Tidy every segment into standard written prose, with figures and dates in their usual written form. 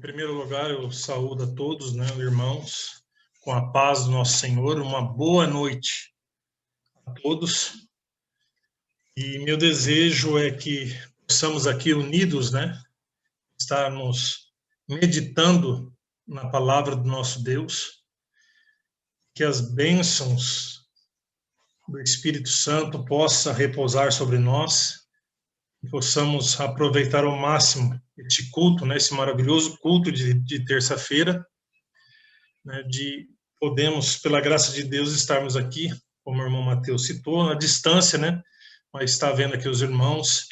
primeiro lugar, eu saúdo a todos, né, irmãos, com a paz do nosso Senhor. Uma boa noite a todos. E meu desejo é que possamos aqui unidos, né, estarmos meditando na palavra do nosso Deus, que as bênçãos do Espírito Santo possam repousar sobre nós, que possamos aproveitar ao máximo este culto, né, esse maravilhoso culto de terça-feira, né, de podemos, pela graça de Deus, estarmos aqui, como o irmão Mateus citou, à distância, né, mas está vendo aqui os irmãos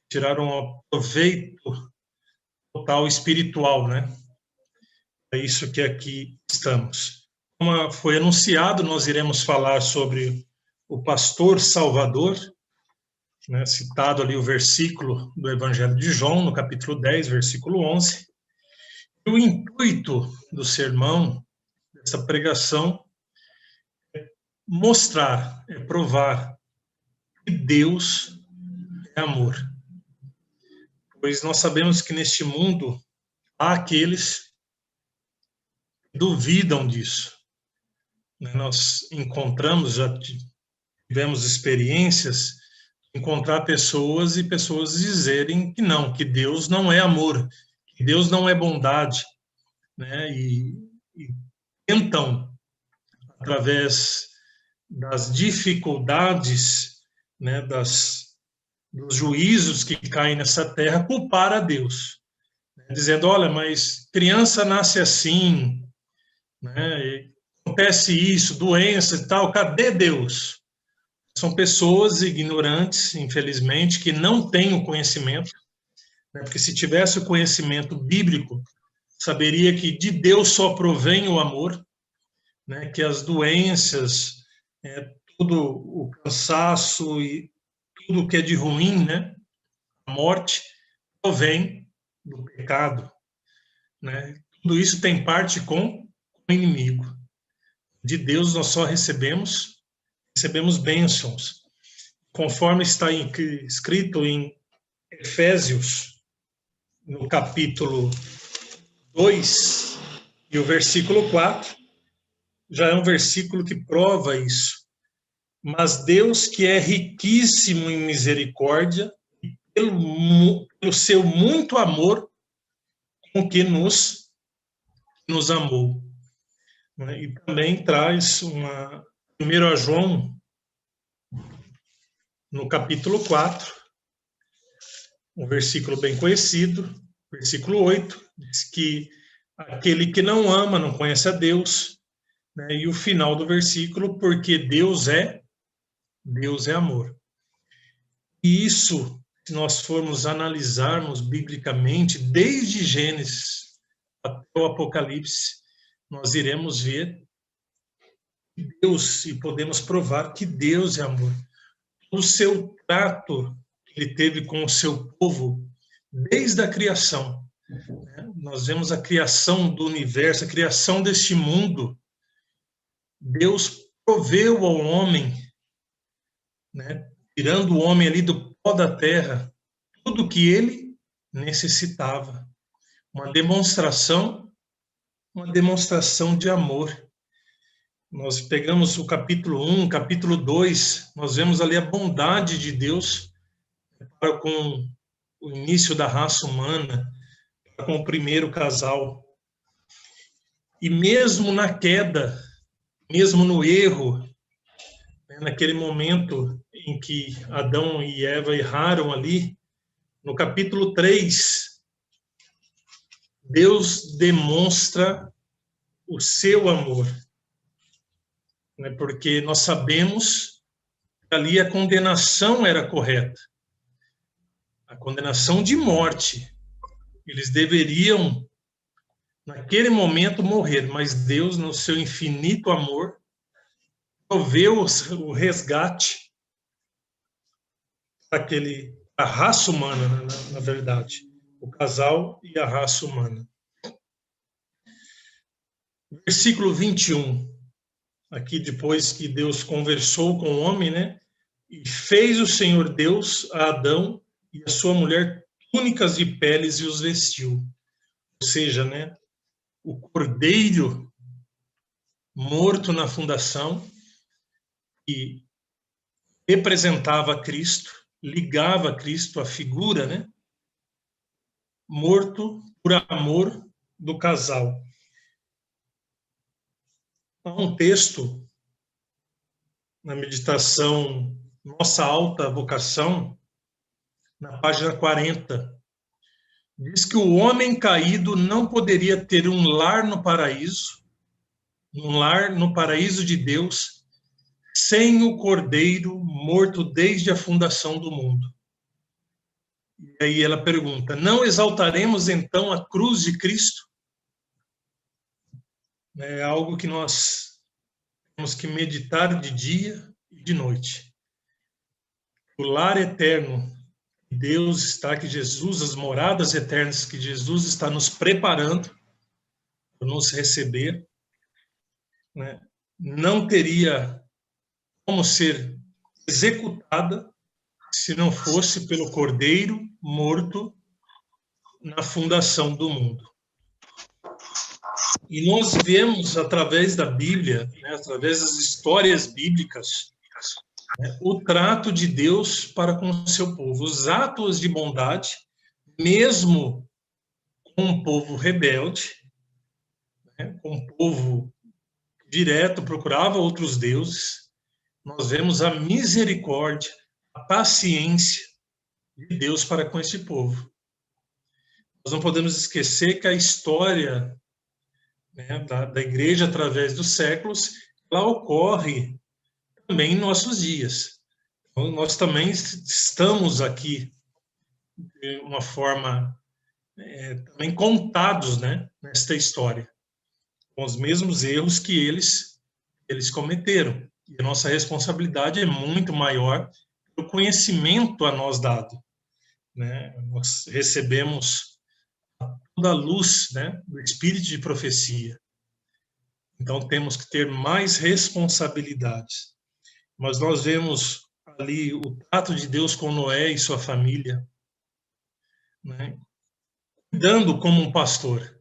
tiraram um proveito total espiritual, né, é isso que aqui estamos. Como foi anunciado, nós iremos falar sobre o pastor Salvador, né, citado ali o versículo do Evangelho de João, no capítulo 10, versículo 11. E o intuito do sermão, dessa pregação, é mostrar, é provar que Deus é amor. Pois nós sabemos que neste mundo há aqueles que duvidam disso. Nós encontramos, já tivemos experiências, encontrar pessoas e pessoas dizerem que não, que Deus não é amor, que Deus não é bondade, né? E tentam, através das dificuldades, né, dos juízos que caem nessa terra, culpar a Deus, né? Dizendo, olha, mas criança nasce assim, né? Acontece isso, doença e tal, cadê Deus? São pessoas ignorantes, infelizmente, que não têm o conhecimento, né? Porque se tivesse o conhecimento bíblico, saberia que de Deus só provém o amor, né? Que as doenças, tudo o cansaço e tudo que é de ruim, né? A morte, provém do pecado, né? Tudo isso tem parte com o inimigo. De Deus nós só recebemos bênçãos, conforme está escrito em Efésios, no capítulo 2, e o versículo 4, já é um versículo que prova isso. Mas Deus, que é riquíssimo em misericórdia, pelo seu muito amor, com que nos amou. E também traz 1 João, no capítulo 4, um versículo bem conhecido, versículo 8, diz que aquele que não ama não conhece a Deus, né? E o final do versículo, porque Deus é amor. E isso, se nós formos analisarmos biblicamente, desde Gênesis até o Apocalipse, nós iremos ver Deus e podemos provar que Deus é amor. O seu trato que ele teve com o seu povo desde a criação, né? Nós vemos a criação do universo, a criação deste mundo. Deus proveu ao homem, né, tirando o homem ali do pó da terra, tudo que ele necessitava. Uma demonstração de amor. Nós pegamos o capítulo 1, capítulo 2, nós vemos ali a bondade de Deus para com o início da raça humana, com o primeiro casal. E mesmo na queda, mesmo no erro, né, naquele momento em que Adão e Eva erraram ali, no capítulo 3, Deus demonstra o seu amor, né, porque nós sabemos que ali a condenação era correta, a condenação de morte. Eles deveriam, naquele momento, morrer, mas Deus, no seu infinito amor, proveu o resgate para a raça humana, na verdade, o casal e a raça humana. Versículo 21, aqui depois que Deus conversou com o homem, né? E fez o Senhor Deus a Adão e a sua mulher túnicas de peles e os vestiu. ou seja, né, o cordeiro morto na fundação, que representava Cristo, ligava Cristo à figura, né, morto por amor do casal. Há um texto na meditação Nossa Alta Vocação, na página 40, diz que o homem caído não poderia ter um lar no paraíso, um lar no paraíso de Deus, sem o Cordeiro morto desde a fundação do mundo. E aí ela pergunta: não exaltaremos então a cruz de Cristo? É algo que nós temos que meditar de dia e de noite. O lar eterno que Deus está, que Jesus, as moradas eternas que Jesus está nos preparando para nos receber, né, não teria como ser executada se não fosse pelo Cordeiro morto na fundação do mundo. E nós vemos, através da Bíblia, né, através das histórias bíblicas, né, o trato de Deus para com o seu povo, os atos de bondade, mesmo com um povo rebelde, né, com um povo direto, procurava outros deuses. Nós vemos a misericórdia, a paciência de Deus para com esse povo. Nós não podemos esquecer que a história, né, da igreja através dos séculos, ela ocorre também em nossos dias. Então, nós também estamos aqui de uma forma também contados, né, nesta história, com os mesmos erros que eles cometeram. E a nossa responsabilidade é muito maior pelo conhecimento a nós dado, né? Nós recebemos toda a luz, né, do espírito de profecia. Então temos que ter mais responsabilidades. Mas nós vemos ali o trato de Deus com Noé e sua família, né, cuidando como um pastor,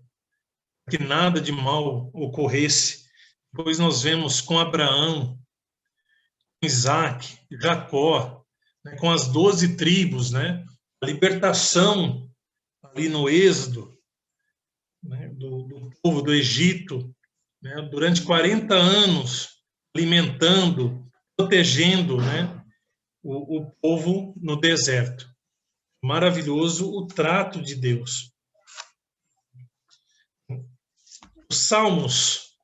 que nada de mal ocorresse. Depois nós vemos com Abraão, Isaac, Jacó, né, com as 12 tribos, né, a libertação ali no Êxodo, né, do povo do Egito, né, durante 40 anos, alimentando, protegendo, né, o povo no deserto. Maravilhoso o trato de Deus. Os Salmos,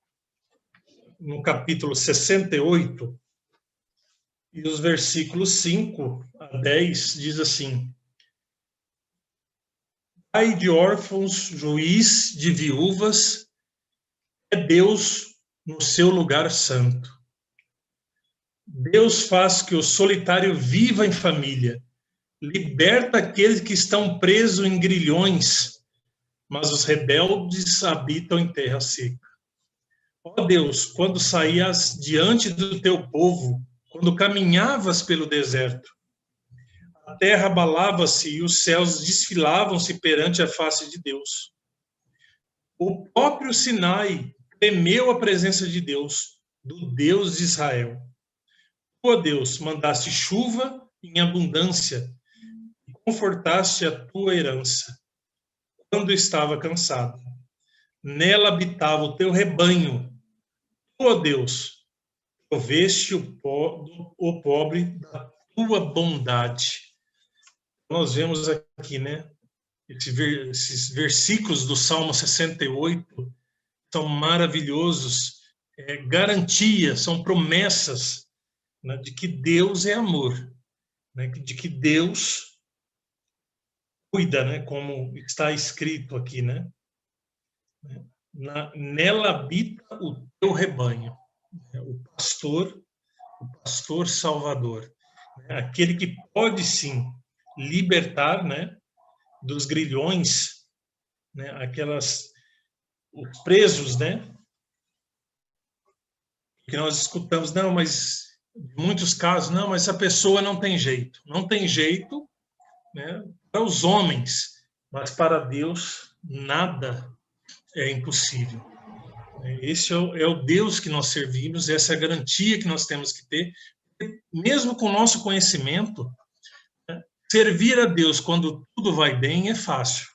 no capítulo 68, e os versículos 5 a 10, diz assim: Pai de órfãos, juiz de viúvas, é Deus no seu lugar santo. Deus faz que o solitário viva em família, liberta aqueles que estão presos em grilhões, mas os rebeldes habitam em terra seca. Ó Deus, quando saías diante do teu povo, quando caminhavas pelo deserto, a terra abalava-se e os céus desfilavam-se perante a face de Deus. O próprio Sinai temeu a presença de Deus, do Deus de Israel. Ó Deus, mandaste chuva em abundância e confortaste a tua herança quando estava cansado. Nela habitava o teu rebanho. Ó Deus, proveste o pobre da tua bondade. Nós vemos aqui, né, esses versículos do Salmo 68 são maravilhosos, garantias, são promessas, né, de que Deus é amor, né, de que Deus cuida, né, como está escrito aqui, né? Nela habita o teu rebanho, né, o pastor salvador, né, aquele que pode sim libertar, né, dos grilhões, né, os presos, né, que nós escutamos, não, mas em muitos casos, não, mas a pessoa não tem jeito, né, para os homens, mas para Deus nada é impossível. Esse é o Deus que nós servimos, essa é a garantia que nós temos que ter. Mesmo com o nosso conhecimento, servir a Deus quando tudo vai bem é fácil.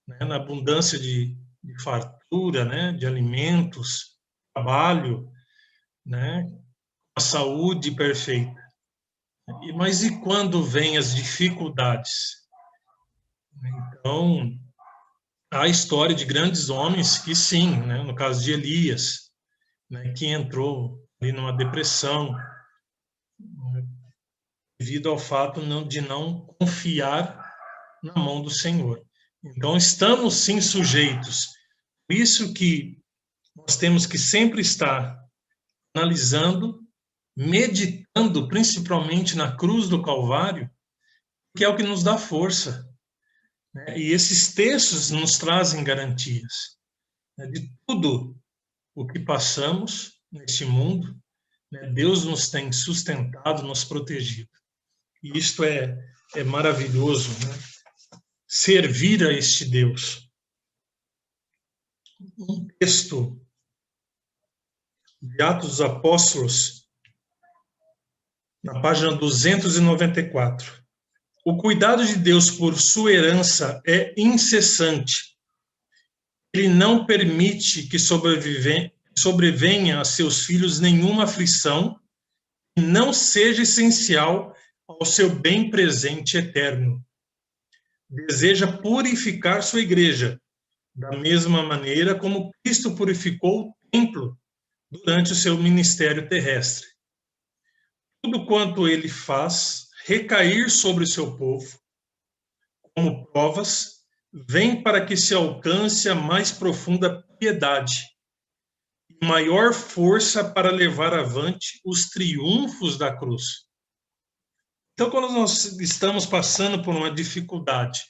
Na abundância de fartura, de alimentos, trabalho, a saúde perfeita. Mas e quando vêm as dificuldades? Então, há a história de grandes homens que sim, no caso de Elias, que entrou ali numa depressão, devido ao fato de não confiar na mão do Senhor. Então, estamos sim sujeitos. Por isso que nós temos que sempre estar analisando, meditando, principalmente na cruz do Calvário, que é o que nos dá força. E esses textos nos trazem garantias de tudo o que passamos neste mundo. Deus nos tem sustentado, nos protegido. E isto é maravilhoso, servir a este Deus. Um texto de Atos dos Apóstolos, na página 294. O cuidado de Deus por sua herança é incessante. Ele não permite que sobrevenha a seus filhos nenhuma aflição que não seja essencial ao seu bem presente eterno. Deseja purificar sua igreja, da mesma maneira como Cristo purificou o templo durante o seu ministério terrestre. Tudo quanto ele faz recair sobre o seu povo, como provas, vem para que se alcance a mais profunda piedade e maior força para levar avante os triunfos da cruz. Então, quando nós estamos passando por uma dificuldade,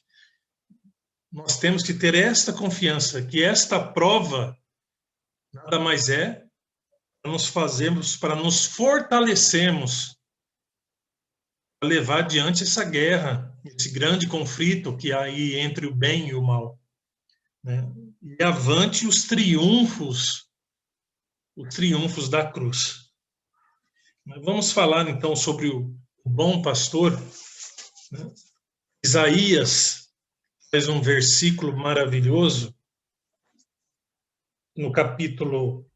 nós temos que ter esta confiança, que esta prova nada mais é para nos fortalecermos, para levar adiante essa guerra, esse grande conflito que há aí entre o bem e o mal. E avante os triunfos da cruz. Vamos falar então sobre o bom pastor. Isaías faz um versículo maravilhoso no capítulo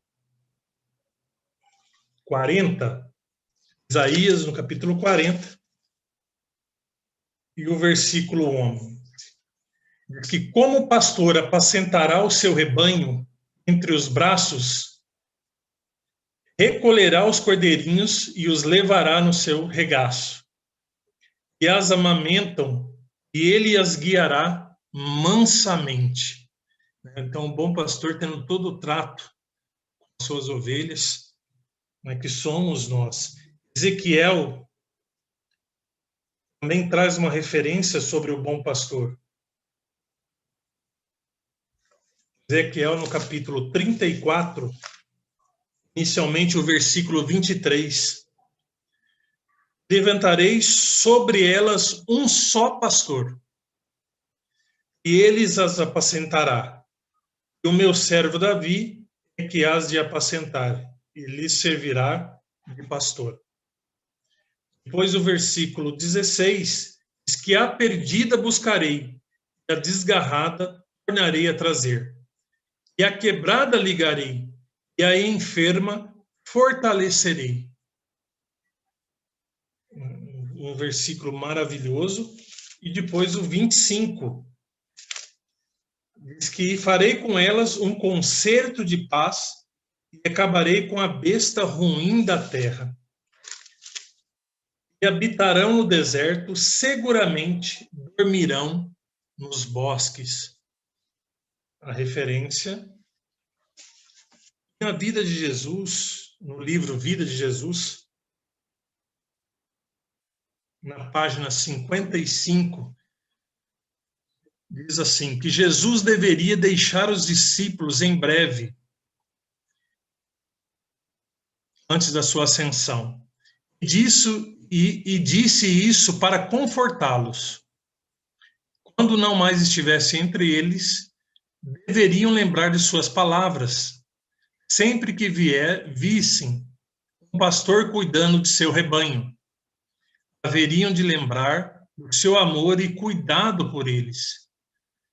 40, Isaías no capítulo 40, e o versículo 11. Diz que como o pastor apacentará o seu rebanho entre os braços, recolherá os cordeirinhos e os levará no seu regaço. E as amamentam, e ele as guiará mansamente. Então, o bom pastor tendo todo o trato com suas ovelhas, que somos nós. Ezequiel também traz uma referência sobre o bom pastor. Ezequiel, no capítulo 34, inicialmente o versículo 23. Levantarei sobre elas um só pastor, e eles as apacentará. E o meu servo Davi é que as de apacentar, e lhes servirá de pastor. Depois o versículo 16 diz que a perdida buscarei, e a desgarrada tornarei a trazer. E a quebrada ligarei, e a enferma fortalecerei. Um versículo maravilhoso. E depois o 25 diz que farei com elas um concerto de paz e acabarei com a besta ruim da terra. E habitarão no deserto, seguramente dormirão nos bosques. A referência na vida de Jesus, no livro Vida de Jesus, na página 55, diz assim, que Jesus deveria deixar os discípulos em breve, antes da sua ascensão. E disse isso para confortá-los. Quando não mais estivesse entre eles, deveriam lembrar de suas palavras, sempre que vissem um pastor cuidando de seu rebanho. Haveriam de lembrar do seu amor e cuidado por eles.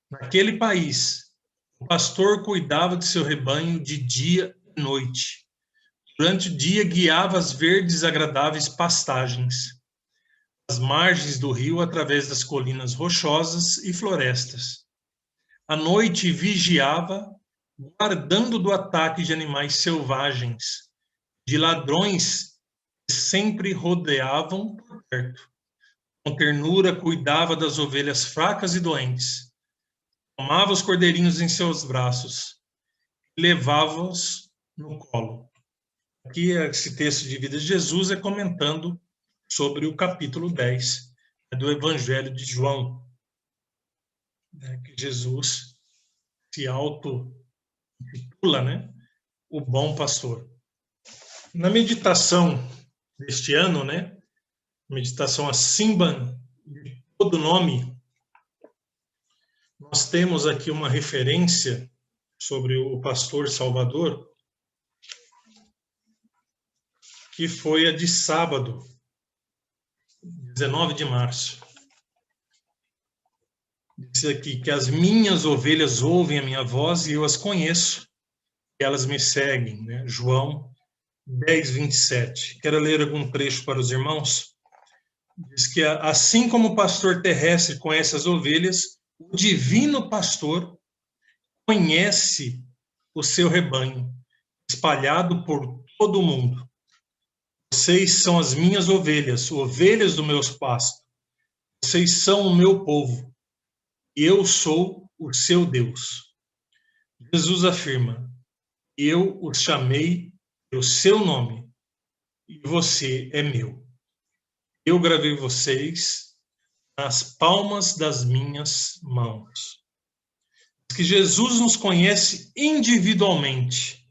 Naquele país, o pastor cuidava de seu rebanho de dia e noite. Durante o dia, guiava as verdes e agradáveis pastagens, as margens do rio através das colinas rochosas e florestas. À noite, vigiava, guardando do ataque de animais selvagens, de ladrões que sempre rodeavam por perto. Com ternura, cuidava das ovelhas fracas e doentes. Tomava os cordeirinhos em seus braços e levava-os no colo. Aqui, esse texto de vida de Jesus é comentando sobre o capítulo 10 do Evangelho de João, que Jesus se auto-intitula, o bom pastor. Na meditação deste ano, meditação acima de todo nome, nós temos aqui uma referência sobre o pastor Salvador, que foi a de sábado, 19 de março. Diz aqui que as minhas ovelhas ouvem a minha voz e eu as conheço, e elas me seguem, João 10, 27. Quero ler algum trecho para os irmãos. Diz que assim como o pastor terrestre conhece as ovelhas, o divino pastor conhece o seu rebanho, espalhado por todo o mundo. Vocês são as minhas ovelhas, ovelhas do meu pasto. Vocês são o meu povo, e eu sou o seu Deus. Jesus afirma: eu os chamei pelo seu nome, e você é meu. Eu gravei vocês nas palmas das minhas mãos. Diz que Jesus nos conhece individualmente,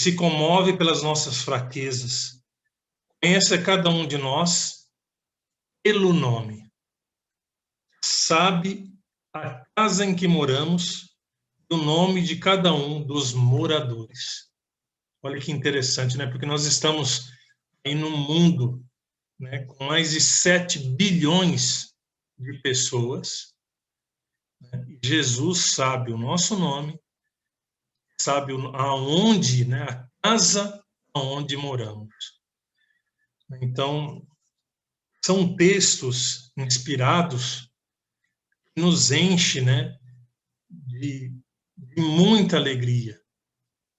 se comove pelas nossas fraquezas, conhece a cada um de nós pelo nome, sabe a casa em que moramos, o nome de cada um dos moradores. Olha que interessante, Porque nós estamos aí num mundo, com mais de 7 bilhões de pessoas. Jesus sabe o nosso nome, sabe aonde, a casa aonde moramos. Então, são textos inspirados que nos enche, de muita alegria,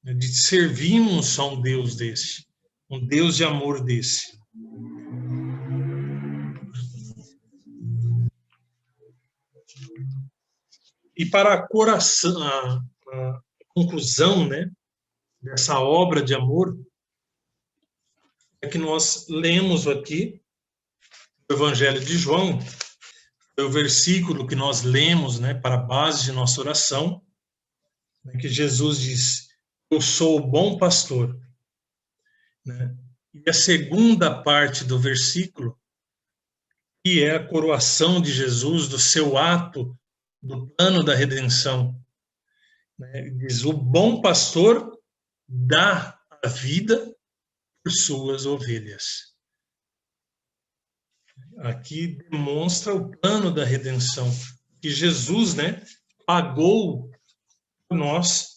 de servirmos a um Deus desse, um Deus de amor desse. E para a conclusão, dessa obra de amor, é que nós lemos aqui o Evangelho de João, é o versículo que nós lemos, para a base de nossa oração, que Jesus diz: eu sou o bom pastor. E a segunda parte do versículo, que é a coroação de Jesus, do seu ato, do plano da redenção. Diz: o bom pastor dá a vida por suas ovelhas. Aqui demonstra o plano da redenção, que Jesus, pagou por nós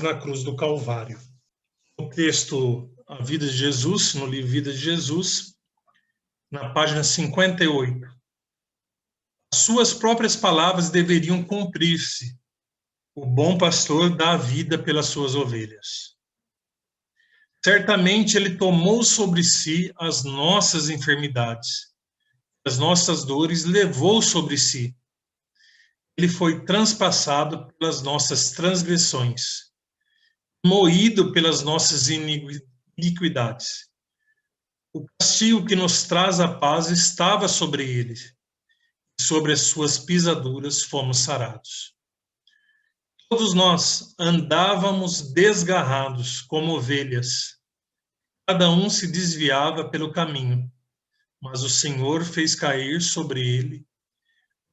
na cruz do Calvário. No texto A Vida de Jesus, no livro Vida de Jesus, na página 58, as suas próprias palavras deveriam cumprir-se. O bom pastor dá a vida pelas suas ovelhas. Certamente ele tomou sobre si as nossas enfermidades, as nossas dores levou sobre si. Ele foi transpassado pelas nossas transgressões, moído pelas nossas iniquidades. O castigo que nos traz a paz estava sobre ele, e sobre as suas pisaduras fomos sarados. Todos nós andávamos desgarrados como ovelhas. Cada um se desviava pelo caminho, mas o Senhor fez cair sobre ele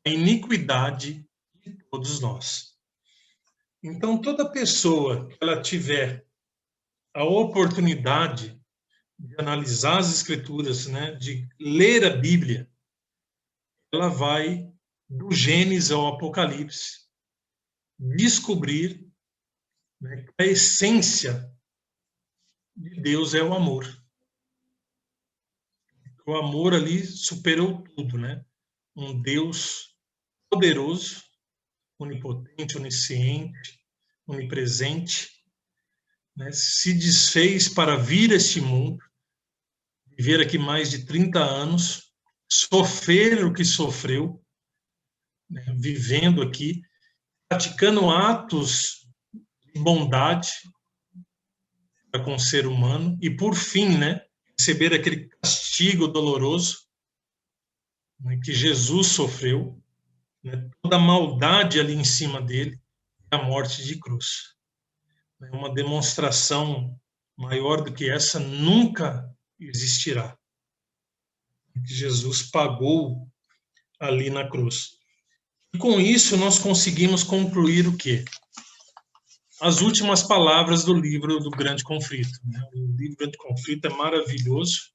a iniquidade de de todos nós. Então, toda pessoa que ela tiver a oportunidade de analisar as Escrituras, né, de ler a Bíblia, ela vai, do Gênesis ao Apocalipse, descobrir, né, que a essência de Deus é o amor. O amor ali superou tudo, né? Um Deus poderoso, onipotente, onisciente, onipresente, né? Se desfez para vir a este mundo, viver aqui mais de 30 anos, sofrer o que sofreu, né? Vivendo aqui, praticando atos de bondade para com o ser humano e, por fim, né, receber aquele castigo doloroso, né, que Jesus sofreu, né, toda a maldade ali em cima dele, a morte de cruz. Uma demonstração maior do que essa nunca existirá. Que Jesus pagou ali na cruz. E com isso nós conseguimos concluir o quê? As últimas palavras do livro do Grande Conflito. O livro do Grande Conflito é maravilhoso,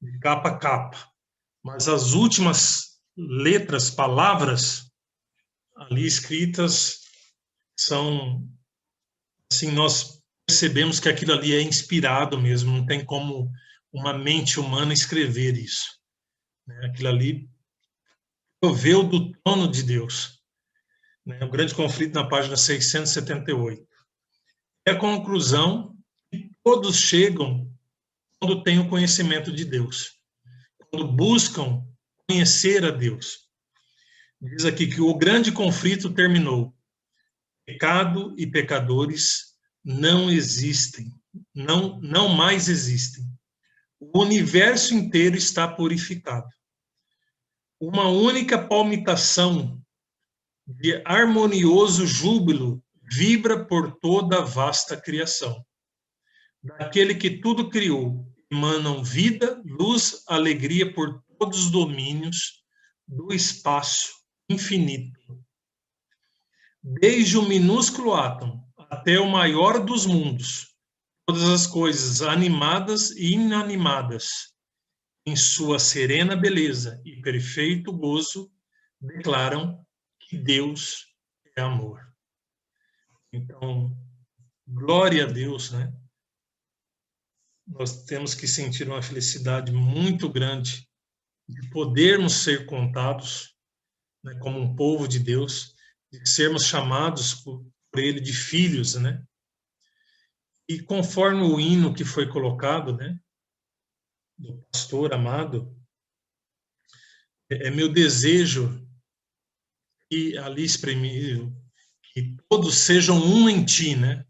de capa a capa. Mas as últimas letras, palavras ali escritas são, assim, nós percebemos que aquilo ali é inspirado mesmo, não tem como uma mente humana escrever isso. Aquilo ali proveu do trono de Deus. O Grande Conflito, na página 678. É a conclusão que todos chegam quando têm o conhecimento de Deus, quando buscam conhecer a Deus. Diz aqui que o grande conflito terminou. Pecado e pecadores não existem, não mais existem. O universo inteiro está purificado. Uma única palmitação de harmonioso júbilo vibra por toda a vasta criação. Daquele que tudo criou, emanam vida, luz, alegria por todos os domínios do espaço infinito. Desde o minúsculo átomo até o maior dos mundos, todas as coisas animadas e inanimadas, em sua serena beleza e perfeito gozo, declaram que Deus é amor. Então, glória a Deus, né? Nós temos que sentir uma felicidade muito grande de podermos ser contados, né, como um povo de Deus, de sermos chamados por Ele de filhos, né? E conforme o hino que foi colocado, né, do pastor amado, é meu desejo que ali exprimido, que todos sejam um em ti, né?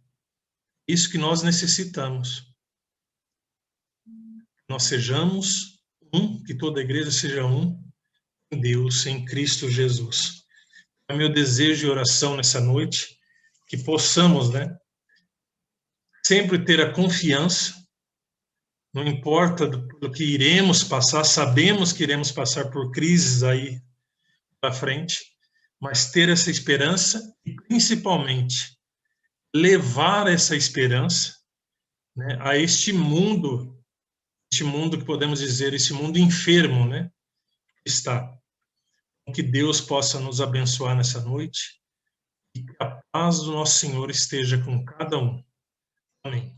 Isso que nós necessitamos. Nós sejamos um, que toda a igreja seja um em Deus, em Cristo Jesus. É meu desejo e oração nessa noite, que possamos, né, sempre ter a confiança, não importa do que iremos passar, sabemos que iremos passar por crises aí para frente, mas ter essa esperança e, principalmente, levar essa esperança, né, a este mundo que podemos dizer, esse mundo enfermo, né, está. Que Deus possa nos abençoar nessa noite e que a paz do nosso Senhor esteja com cada um. Amém.